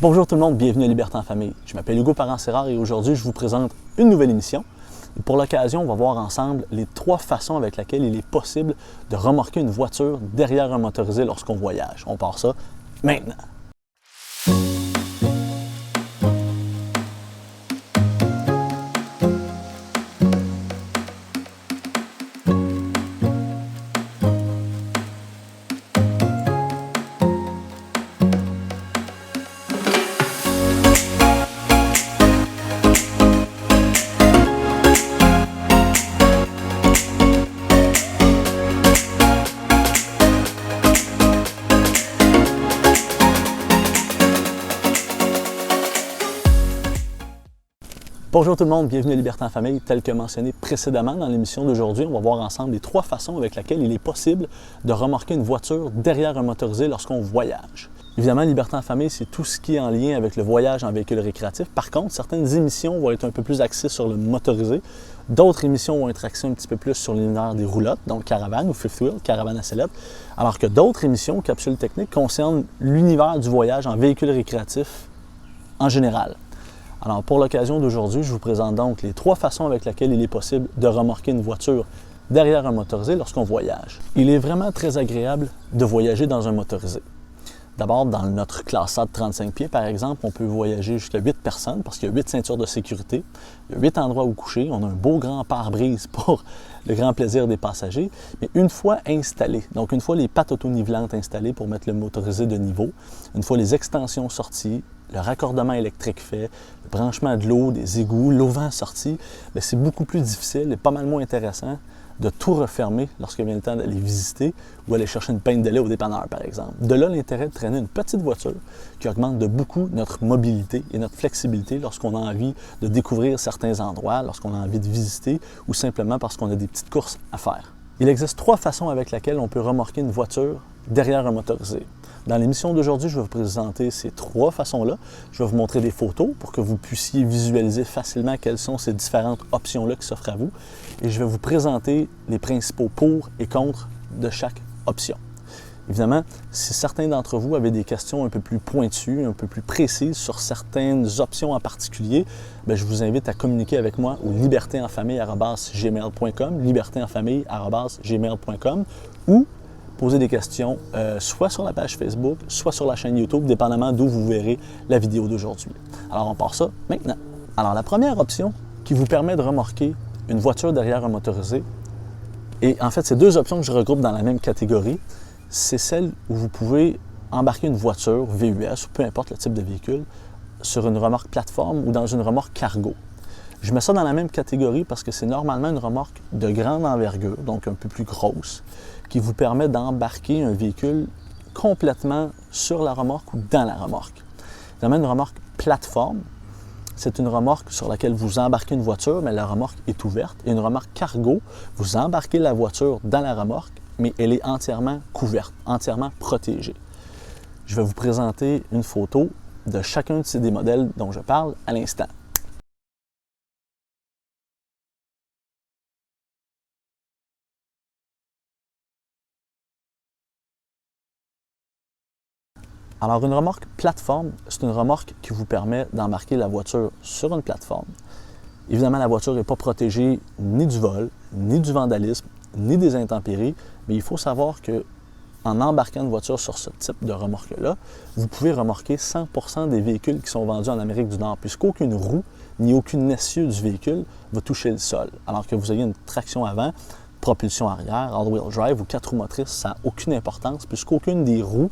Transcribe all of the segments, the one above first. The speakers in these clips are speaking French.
Bonjour tout le monde, bienvenue à Liberté en famille. Je m'appelle Hugo Parent-Sérard et aujourd'hui je vous présente une nouvelle émission. Et pour l'occasion, on va voir ensemble les 3 façons avec lesquelles il est possible de remorquer une voiture derrière un motorisé lorsqu'on voyage. On part ça maintenant. Bonjour tout le monde, bienvenue à Liberté en famille. Tel que mentionné précédemment dans l'émission d'aujourd'hui, on va voir ensemble les 3 façons avec lesquelles il est possible de remorquer une voiture derrière un motorisé lorsqu'on voyage. Évidemment, Liberté en famille, c'est tout ce qui est en lien avec le voyage en véhicule récréatif. Par contre, certaines émissions vont être un peu plus axées sur le motorisé. D'autres émissions vont être axées un petit peu plus sur l'univers des roulottes, donc caravane ou fifth wheel, caravane à sellette. Alors que d'autres émissions, capsules techniques, concernent l'univers du voyage en véhicule récréatif en général. Alors, pour l'occasion d'aujourd'hui, je vous présente donc les 3 façons avec lesquelles il est possible de remorquer une voiture derrière un motorisé lorsqu'on voyage. Il est vraiment très agréable de voyager dans un motorisé. D'abord, dans notre classe A de 35 pieds, par exemple, on peut voyager jusqu'à 8 personnes parce qu'il y a 8 ceintures de sécurité, il y a 8 endroits où coucher, on a un beau grand pare-brise pour le grand plaisir des passagers. Mais une fois installé, donc une fois les pattes auto-nivelantes installées pour mettre le motorisé de niveau, une fois les extensions sorties, le raccordement électrique fait, le branchement de l'eau, des égouts, l'auvent sorti, c'est beaucoup plus difficile et pas mal moins intéressant de tout refermer lorsque vient le temps d'aller visiter ou aller chercher une pinte de lait au dépanneur, par exemple. De là, l'intérêt de traîner une petite voiture qui augmente de beaucoup notre mobilité et notre flexibilité lorsqu'on a envie de découvrir certains endroits, lorsqu'on a envie de visiter ou simplement parce qu'on a des petites courses à faire. Il existe 3 façons avec lesquelles on peut remorquer une voiture derrière un motorisé. Dans l'émission d'aujourd'hui, je vais vous présenter ces 3 façons-là. Je vais vous montrer des photos pour que vous puissiez visualiser facilement quelles sont ces différentes options-là qui s'offrent à vous. Et je vais vous présenter les principaux pour et contre de chaque option. Évidemment, si certains d'entre vous avaient des questions un peu plus pointues, un peu plus précises sur certaines options en particulier, je vous invite à communiquer avec moi au libertéenfamille@gmail.com, libertéenfamille@gmail.com ou poser des questions soit sur la page Facebook, soit sur la chaîne YouTube, dépendamment d'où vous verrez la vidéo d'aujourd'hui. Alors, on part ça maintenant. Alors, la première option qui vous permet de remorquer une voiture derrière un motorisé, et en fait, c'est 2 options que je regroupe dans la même catégorie, c'est celle où vous pouvez embarquer une voiture VUS, ou peu importe le type de véhicule, sur une remorque plateforme ou dans une remorque cargo. Je mets ça dans la même catégorie parce que c'est normalement une remorque de grande envergure, donc un peu plus grosse, qui vous permet d'embarquer un véhicule complètement sur la remorque ou dans la remorque. Évidemment, une remorque plateforme, c'est une remorque sur laquelle vous embarquez une voiture, mais la remorque est ouverte. Et une remorque cargo, vous embarquez la voiture dans la remorque, mais elle est entièrement couverte, entièrement protégée. Je vais vous présenter une photo de chacun de ces des modèles dont je parle à l'instant. Alors, une remorque plateforme, c'est une remorque qui vous permet d'embarquer la voiture sur une plateforme. Évidemment, la voiture n'est pas protégée ni du vol, ni du vandalisme, ni des intempéries, mais il faut savoir qu'en embarquant une voiture sur ce type de remorque-là, vous pouvez remorquer 100% des véhicules qui sont vendus en Amérique du Nord, puisqu'aucune roue ni aucune essieu du véhicule va toucher le sol. Alors que vous ayez une traction avant, propulsion arrière, all-wheel drive ou 4 roues motrices, ça n'a aucune importance, puisqu'aucune des roues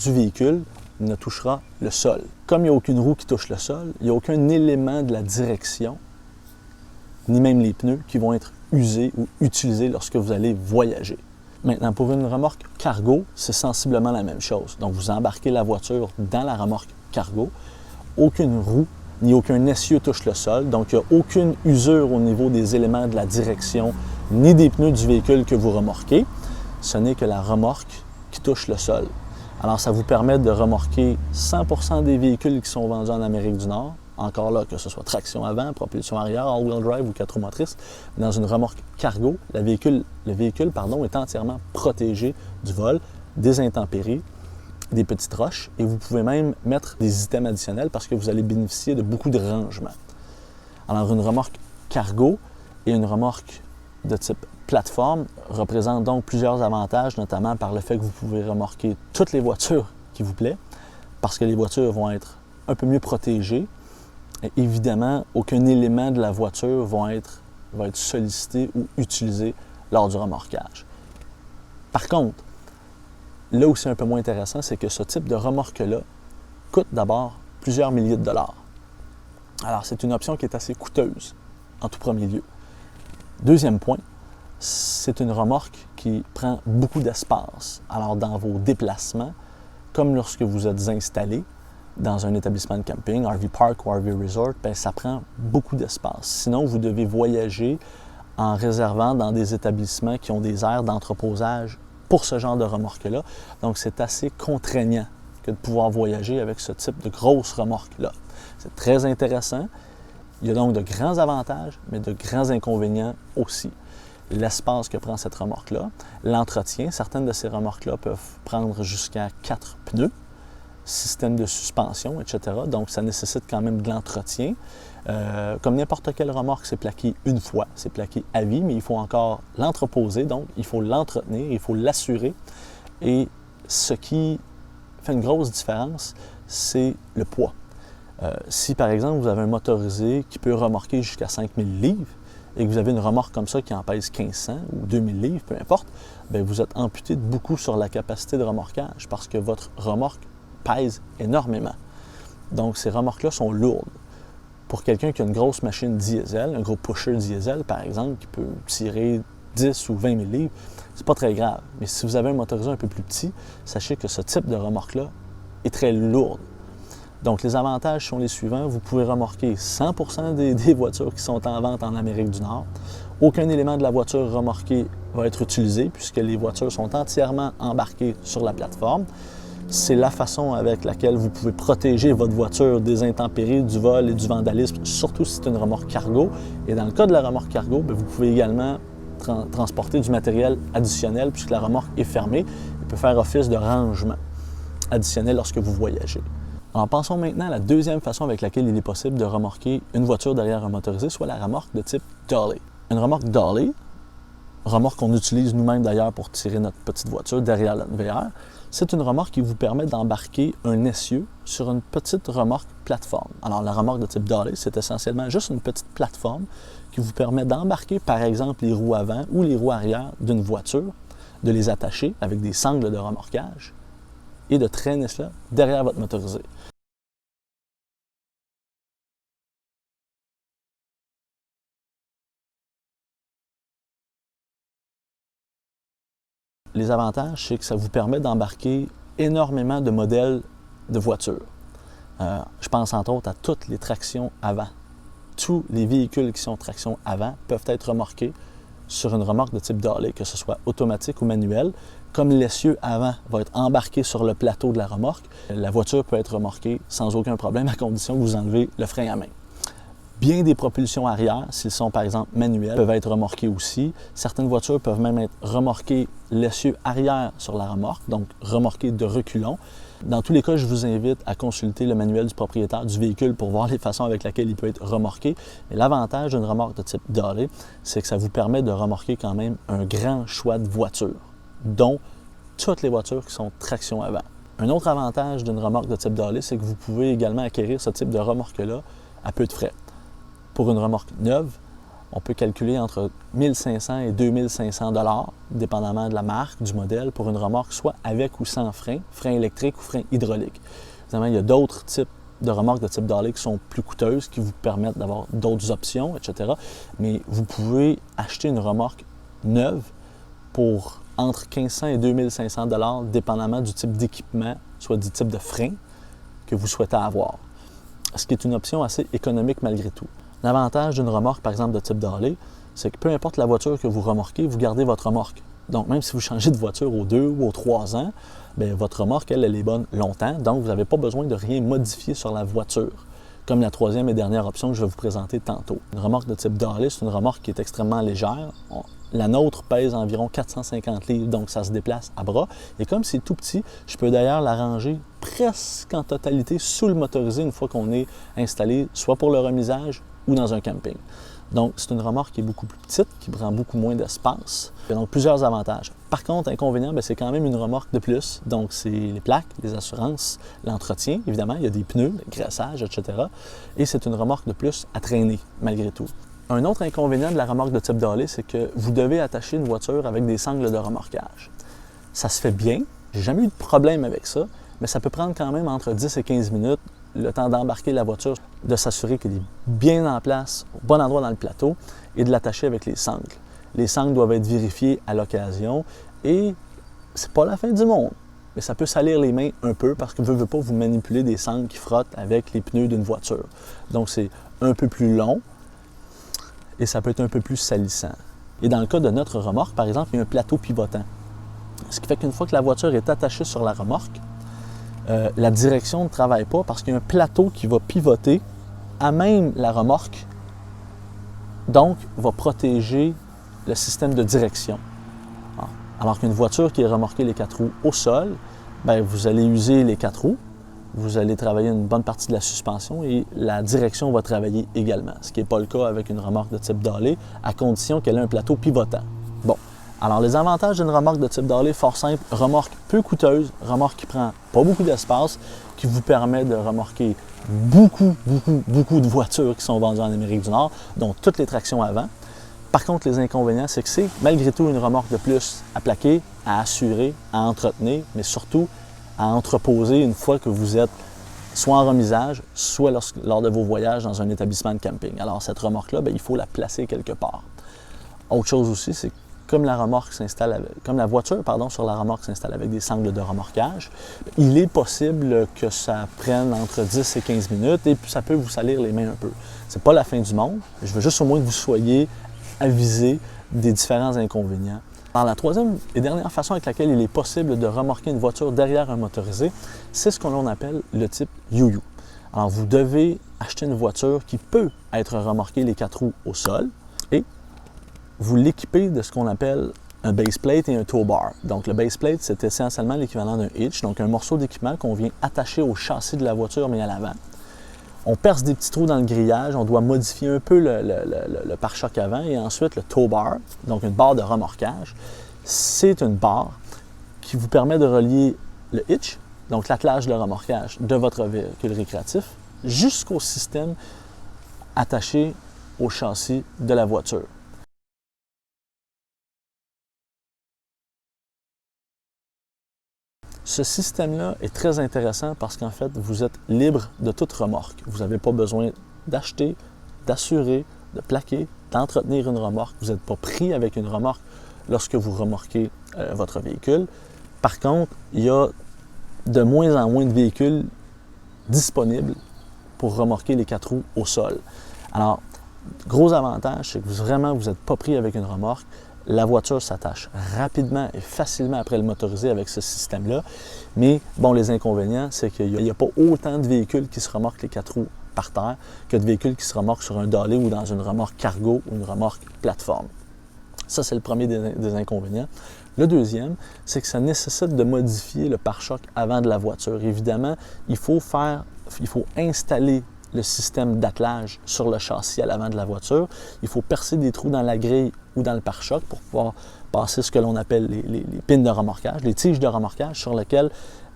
du véhicule ne touchera le sol. Comme il n'y a aucune roue qui touche le sol, il n'y a aucun élément de la direction, ni même les pneus, qui vont être usés ou utilisés lorsque vous allez voyager. Maintenant, pour une remorque cargo, c'est sensiblement la même chose. Donc, vous embarquez la voiture dans la remorque cargo, aucune roue ni aucun essieu touche le sol, donc il n'y a aucune usure au niveau des éléments de la direction ni des pneus du véhicule que vous remorquez. Ce n'est que la remorque qui touche le sol. Alors, ça vous permet de remorquer 100% des véhicules qui sont vendus en Amérique du Nord, encore là, que ce soit traction avant, propulsion arrière, all-wheel drive ou 4 roues motrices. Dans une remorque cargo, le véhicule est entièrement protégé du vol, des intempéries des petites roches et vous pouvez même mettre des items additionnels parce que vous allez bénéficier de beaucoup de rangement. Alors, une remorque cargo et une remorque de type plateforme représentent donc plusieurs avantages, notamment par le fait que vous pouvez remorquer toutes les voitures qui vous plaît, parce que les voitures vont être un peu mieux protégées. Et évidemment, aucun élément de la voiture va être sollicité ou utilisé lors du remorquage. Par contre, là où c'est un peu moins intéressant, c'est que ce type de remorque-là coûte d'abord plusieurs milliers de dollars. Alors, c'est une option qui est assez coûteuse en tout premier lieu. Deuxième point, c'est une remorque qui prend beaucoup d'espace. Alors, dans vos déplacements, comme lorsque vous êtes installé dans un établissement de camping, RV Park ou RV Resort, bien, ça prend beaucoup d'espace. Sinon, vous devez voyager en réservant dans des établissements qui ont des aires d'entreposage pour ce genre de remorque-là. Donc, c'est assez contraignant que de pouvoir voyager avec ce type de grosse remorque-là. C'est très intéressant. Il y a donc de grands avantages, mais de grands inconvénients aussi. L'espace que prend cette remorque-là, l'entretien, certaines de ces remorques-là peuvent prendre jusqu'à 4 pneus, système de suspension, etc. Donc, ça nécessite quand même de l'entretien. Comme n'importe quelle remorque, c'est plaqué une fois, c'est plaqué à vie, mais il faut encore l'entreposer, donc il faut l'entretenir, il faut l'assurer. Et ce qui fait une grosse différence, c'est le poids. Si, par exemple, vous avez un motorisé qui peut remorquer jusqu'à 5000 livres et que vous avez une remorque comme ça qui en pèse 1500 ou 2000 livres, peu importe, bien, vous êtes amputé de beaucoup sur la capacité de remorquage parce que votre remorque pèse énormément. Donc, ces remorques-là sont lourdes. Pour quelqu'un qui a une grosse machine diesel, un gros pusher diesel, par exemple, qui peut tirer 10 ou 20 000 livres, c'est pas très grave. Mais si vous avez un motorisé un peu plus petit, sachez que ce type de remorque-là est très lourde. Donc, les avantages sont les suivants. Vous pouvez remorquer 100% des voitures qui sont en vente en Amérique du Nord. Aucun élément de la voiture remorquée va être utilisé puisque les voitures sont entièrement embarquées sur la plateforme. C'est la façon avec laquelle vous pouvez protéger votre voiture des intempéries, du vol et du vandalisme, surtout si c'est une remorque cargo. Et dans le cas de la remorque cargo, bien, vous pouvez également transporter du matériel additionnel puisque la remorque est fermée. Il peut faire office de rangement additionnel lorsque vous voyagez. Alors, pensons maintenant à la deuxième façon avec laquelle il est possible de remorquer une voiture derrière un motorisé, soit la remorque de type dolly. Une remorque dolly, remorque qu'on utilise nous-mêmes d'ailleurs pour tirer notre petite voiture derrière la VR, c'est une remorque qui vous permet d'embarquer un essieu sur une petite remorque plateforme. Alors, la remorque de type dolly, c'est essentiellement juste une petite plateforme qui vous permet d'embarquer, par exemple, les roues avant ou les roues arrière d'une voiture, de les attacher avec des sangles de remorquage et de traîner cela derrière votre motorisé. Les avantages, c'est que ça vous permet d'embarquer énormément de modèles de voitures. Je pense entre autres à toutes les tractions avant. Tous les véhicules qui sont traction avant peuvent être remorqués sur une remorque de type dolly, que ce soit automatique ou manuel. Comme l'essieu avant va être embarqué sur le plateau de la remorque, la voiture peut être remorquée sans aucun problème à condition que vous enlevez le frein à main. Bien des propulsions arrière, s'ils sont par exemple manuels, peuvent être remorqués aussi. Certaines voitures peuvent même être remorquées l'essieu arrière sur la remorque, donc remorquées de reculons. Dans tous les cas, je vous invite à consulter le manuel du propriétaire du véhicule pour voir les façons avec lesquelles il peut être remorqué. Et l'avantage d'une remorque de type dolly, c'est que ça vous permet de remorquer quand même un grand choix de voitures, dont toutes les voitures qui sont traction avant. Un autre avantage d'une remorque de type dolly, c'est que vous pouvez également acquérir ce type de remorque-là à peu de frais. Pour une remorque neuve, on peut calculer entre 1500 et 2500 $, dépendamment de la marque, du modèle, pour une remorque soit avec ou sans frein, frein électrique ou frein hydraulique. Évidemment, il y a d'autres types de remorques de type dolly qui sont plus coûteuses, qui vous permettent d'avoir d'autres options, etc. Mais vous pouvez acheter une remorque neuve pour entre 1500 et 2500 $, dépendamment du type d'équipement, soit du type de frein que vous souhaitez avoir. Ce qui est une option assez économique malgré tout. L'avantage d'une remorque, par exemple, de type dolly, c'est que peu importe la voiture que vous remorquez, vous gardez votre remorque. Donc, même si vous changez de voiture aux 2 ou aux 3 ans, bien, votre remorque, elle est bonne longtemps. Donc, vous n'avez pas besoin de rien modifier sur la voiture, comme la troisième et dernière option que je vais vous présenter tantôt. Une remorque de type dolly, c'est une remorque qui est extrêmement légère. La nôtre pèse environ 450 livres, donc ça se déplace à bras. Et comme c'est tout petit, je peux d'ailleurs la ranger presque en totalité sous le motorisé une fois qu'on est installé, soit pour le remisage ou dans un camping. Donc, c'est une remorque qui est beaucoup plus petite, qui prend beaucoup moins d'espace. Il y a donc plusieurs avantages. Par contre, inconvénient, c'est quand même une remorque de plus. Donc, c'est les plaques, les assurances, l'entretien, évidemment. Il y a des pneus, le graissage, etc. Et c'est une remorque de plus à traîner, malgré tout. Un autre inconvénient de la remorque de type Dalley, c'est que vous devez attacher une voiture avec des sangles de remorquage. Ça se fait bien, j'ai jamais eu de problème avec ça, mais ça peut prendre quand même entre 10 et 15 minutes le temps d'embarquer la voiture, de s'assurer qu'elle est bien en place, au bon endroit dans le plateau, et de l'attacher avec les sangles. Les sangles doivent être vérifiées à l'occasion, et c'est pas la fin du monde, mais ça peut salir les mains un peu parce que vous ne voulez pas vous manipuler des sangles qui frottent avec les pneus d'une voiture. Donc c'est un peu plus long, et ça peut être un peu plus salissant. Et dans le cas de notre remorque, par exemple, il y a un plateau pivotant. Ce qui fait qu'une fois que la voiture est attachée sur la remorque, la direction ne travaille pas parce qu'il y a un plateau qui va pivoter à même la remorque, donc va protéger le système de direction. Alors qu'une voiture qui est remorquée les 4 roues au sol, bien, vous allez user les 4 roues, vous allez travailler une bonne partie de la suspension et la direction va travailler également, ce qui n'est pas le cas avec une remorque de type Dalley, à condition qu'elle ait un plateau pivotant. Bon, alors les avantages d'une remorque de type Dalley, fort simple, remorque peu coûteuse, remorque qui prend pas beaucoup d'espace, qui vous permet de remorquer beaucoup de voitures qui sont vendues en Amérique du Nord, dont toutes les tractions avant. Par contre, les inconvénients, c'est que c'est malgré tout une remorque de plus à plaquer, à assurer, à entretenir, mais surtout à entreposer une fois que vous êtes soit en remisage, soit lors de vos voyages dans un établissement de camping. Alors, cette remorque-là, bien, il faut la placer quelque part. Autre chose aussi, c'est que comme la voiture sur la remorque s'installe avec des sangles de remorquage, il est possible que ça prenne entre 10 et 15 minutes et puis ça peut vous salir les mains un peu. C'est pas la fin du monde. Je veux juste au moins que vous soyez avisés des différents inconvénients. Alors, la troisième et dernière façon avec laquelle il est possible de remorquer une voiture derrière un motorisé, c'est ce que l'on appelle le type UU. Alors, vous devez acheter une voiture qui peut être remorquée les 4 roues au sol et vous l'équipez de ce qu'on appelle un base plate et un tow bar. Donc, le base plate, c'est essentiellement l'équivalent d'un hitch, donc un morceau d'équipement qu'on vient attacher au châssis de la voiture, mais à l'avant. On perce des petits trous dans le grillage, on doit modifier un peu le pare-choc avant et ensuite le tow bar, donc une barre de remorquage. C'est une barre qui vous permet de relier le hitch, donc l'attelage de remorquage de votre véhicule récréatif, jusqu'au système attaché au châssis de la voiture. Ce système-là est très intéressant parce qu'en fait, vous êtes libre de toute remorque. Vous n'avez pas besoin d'acheter, d'assurer, de plaquer, d'entretenir une remorque. Vous n'êtes pas pris avec une remorque lorsque vous remorquez votre véhicule. Par contre, il y a de moins en moins de véhicules disponibles pour remorquer les 4 roues au sol. Alors, gros avantage, c'est que vous n'êtes pas pris avec une remorque. La voiture s'attache rapidement et facilement après le motorisé avec ce système-là. Mais bon, les inconvénients, c'est qu'il n'y a pas autant de véhicules qui se remorquent les 4 roues par terre que de véhicules qui se remorquent sur un Dalley ou dans une remorque cargo ou une remorque plateforme. Ça, c'est le premier des inconvénients. Le deuxième, c'est que ça nécessite de modifier le pare-choc avant de la voiture. Évidemment, il faut installer le système d'attelage sur le châssis à l'avant de la voiture. Il faut percer des trous dans la grille ou dans le pare-choc pour pouvoir passer ce que l'on appelle les pins de remorquage, les tiges de remorquage sur lesquelles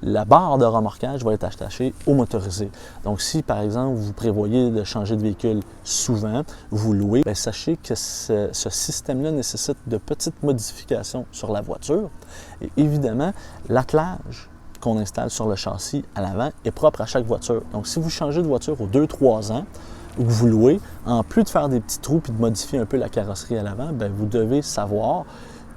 la barre de remorquage va être attachée au motorisé. Donc, si par exemple vous prévoyez de changer de véhicule souvent, vous louez, bien, sachez que ce système-là nécessite de petites modifications sur la voiture. Et évidemment, l'attelage qu'on installe sur le châssis à l'avant est propre à chaque voiture. Donc, si vous changez de voiture aux 2-3 ans ou que vous louez, en plus de faire des petits trous et de modifier un peu la carrosserie à l'avant, bien, vous devez savoir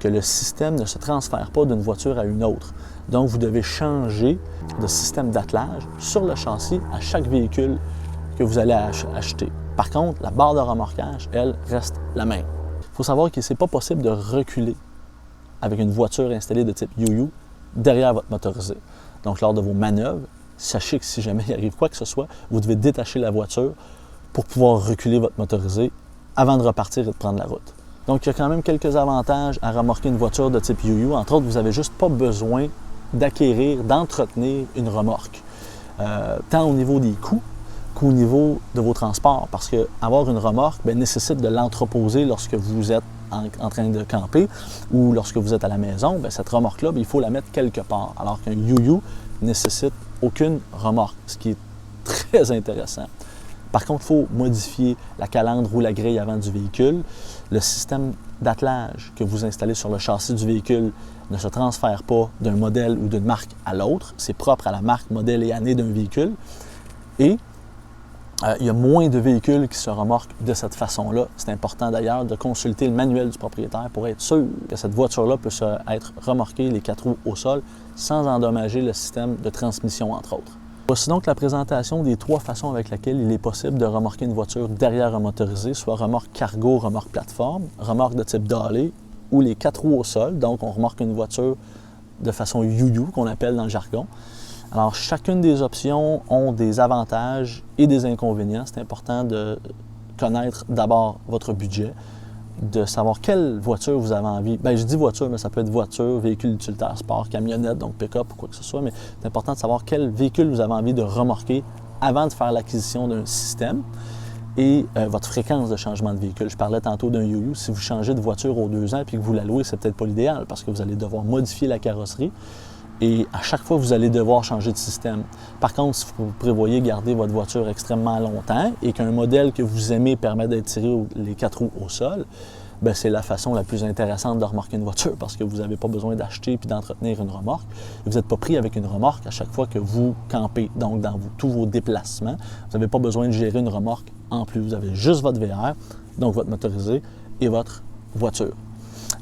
que le système ne se transfère pas d'une voiture à une autre. Donc, vous devez changer de système d'attelage sur le châssis à chaque véhicule que vous allez acheter. Par contre, la barre de remorquage, elle, reste la même. Il faut savoir que ce n'est pas possible de reculer avec une voiture installée de type UU derrière votre motorisé. Donc, lors de vos manœuvres, sachez que si jamais il arrive quoi que ce soit, vous devez détacher la voiture pour pouvoir reculer votre motorisé avant de repartir et de prendre la route. Donc, il y a quand même quelques avantages à remorquer une voiture de type UU. Entre autres, vous n'avez juste pas besoin d'acquérir, d'entretenir une remorque, tant au niveau des coûts qu'au niveau de vos transports. Parce qu'avoir une remorque nécessite de l'entreposer lorsque vous êtes en train de camper ou lorsque vous êtes à la maison. Cette remorque-là, il faut la mettre quelque part. Alors qu'un UU ne nécessite aucune remorque, ce qui est très intéressant. Par contre, il faut modifier la calandre ou la grille avant du véhicule. Le système d'attelage que vous installez sur le châssis du véhicule ne se transfère pas d'un modèle ou d'une marque à l'autre. C'est propre à la marque, modèle et année d'un véhicule. Et il y a moins de véhicules qui se remorquent de cette façon-là. C'est important d'ailleurs de consulter le manuel du propriétaire pour être sûr que cette voiture-là peut être remorquée les 4 roues au sol sans endommager le système de transmission, entre autres. Voici donc la présentation des 3 façons avec lesquelles il est possible de remorquer une voiture derrière motorisée, soit remorque cargo, remorque plateforme, remorque de type dolly ou les 4 roues au sol. Donc, on remorque une voiture de façon UU, qu'on appelle dans le jargon. Alors, chacune des options ont des avantages et des inconvénients. C'est important de connaître d'abord votre budget, de savoir quelle voiture vous avez envie. Je dis voiture, mais ça peut être voiture, véhicule utilitaire sport, camionnette, donc pick-up ou quoi que ce soit, mais c'est important de savoir quel véhicule vous avez envie de remorquer avant de faire l'acquisition d'un système et votre fréquence de changement de véhicule. Je parlais tantôt d'un UU. Si vous changez de voiture aux 2 ans et que vous la louez, c'est peut-être pas l'idéal parce que vous allez devoir modifier la carrosserie et à chaque fois, vous allez devoir changer de système. Par contre, si vous prévoyez garder votre voiture extrêmement longtemps et qu'un modèle que vous aimez permet d'être tiré les 4 roues au sol, c'est la façon la plus intéressante de remorquer une voiture parce que vous n'avez pas besoin d'acheter et d'entretenir une remorque. Vous n'êtes pas pris avec une remorque à chaque fois que vous campez. Donc, dans tous vos déplacements, vous n'avez pas besoin de gérer une remorque en plus. Vous avez juste votre VR, donc votre motorisé et votre voiture.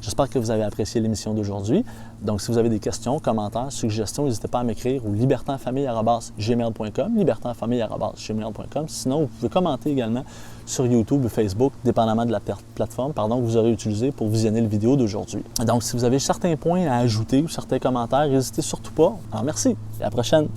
J'espère que vous avez apprécié l'émission d'aujourd'hui. Donc, si vous avez des questions, commentaires, suggestions, n'hésitez pas à m'écrire au libertinfamille@gmail.com, libertinfamille@gmail.com. Sinon, vous pouvez commenter également sur YouTube ou Facebook, dépendamment de la plateforme que vous aurez utilisée pour visionner la vidéo d'aujourd'hui. Donc, si vous avez certains points à ajouter ou certains commentaires, n'hésitez surtout pas. Alors, merci et à la prochaine.